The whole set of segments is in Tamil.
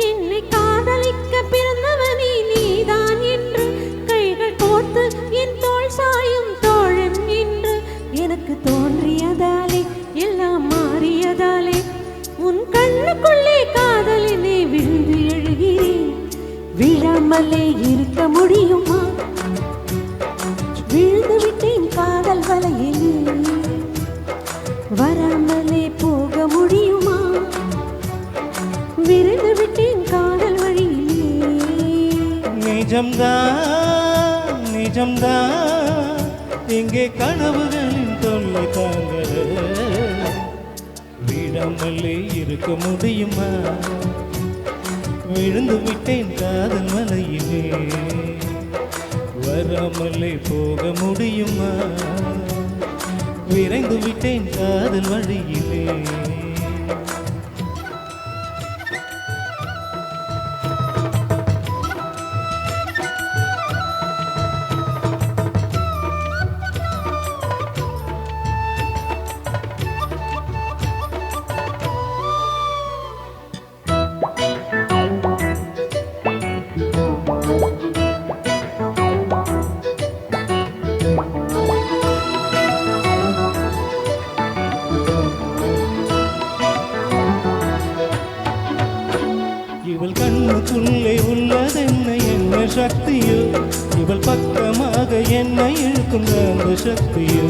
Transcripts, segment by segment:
என்னை காதலிக்க பிறந்தவனே நீதான் என்று கைகள் கோர்த்து என் தோள் சாயும் தோழன் என்று எனக்கு தோன்றியதாலே எல்லாம் மாறியதாலே உன் கண்ணுக்குள்ளே காதலினை விழுந்து எழுகிறேன். விழாமலே இருக்க முடியுமா? விழுந்து விட்டேன் காதல் வலையிலே. வராமலே போக முடியுமா? விருந்து விட்டேன் காதல் வழியிலே. நிஜம்தான் நிஜம்தான் இங்கே கனவுகளின் தொல்லை தாங்க. விடாமலே இருக்க முடியுமா? விழுந்து விட்டேன் காதல் மலையிலே. வராமலே போக முடியுமா? விரைந்து விட்டேன் காதல் வழியிலே. இவள் கண்ணுக்குள்ளே உள்ளதென்ன என்ன சக்தியோ? இவள் பக்கமாக என்னை இழுக்கும் அந்த சக்தியோ?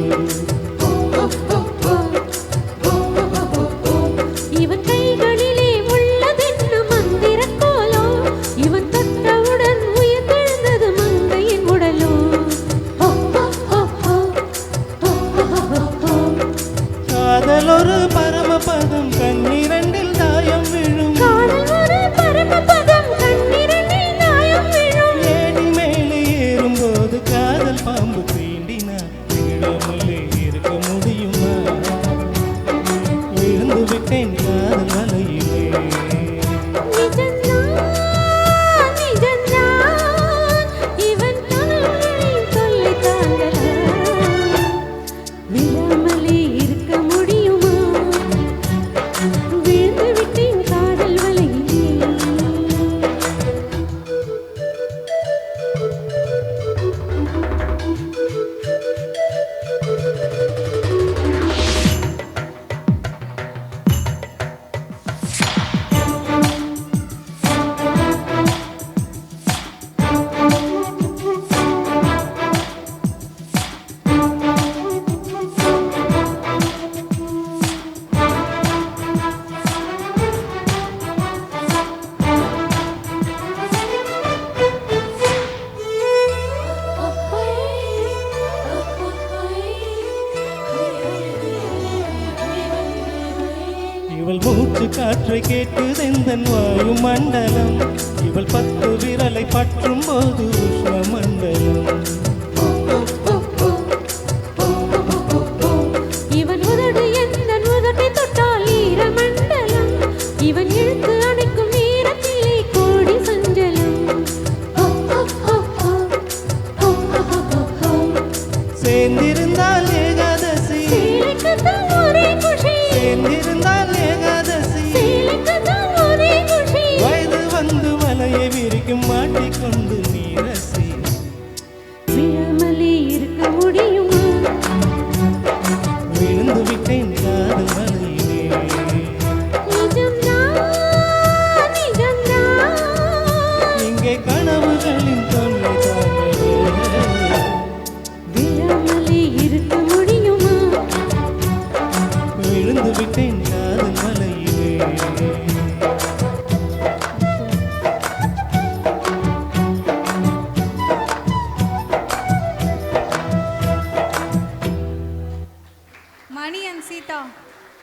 இவன் கைகளிலே உள்ளதென்ன மந்திர கோலோ? இவன் தொட்டவுடன் உயர்ந்தெழுந்தது மங்கையின் உடலோ? காதல் ஒரு பரமபதம் கண்ணிரண்டில் தாயம் விழும். ஏடி மேலே ஏறும்போது காதல் பாம்பு தீண்டினார். விழாமலே இருக்க முடியுமா? விழுந்து விட்டேன் காதல் வலையிலே. இவள் மூச்சு காற்றை கேட்குதெந்தன் வாயு மண்டலம். இவள் 10 விரலை பற்றும் போது உஷ்ண மண்டலம். இவன் உதடு எந்த உதட்டை தொட்டால் ஈர மண்டலம். இவன் இழுத்து அணைக்கும் நேரத்திலே கோடி சஞ்சலம். சேர்ந்திருந்தால் ஏகாதசி, ஒரே குஷி. சேர்ந்திருந்தால்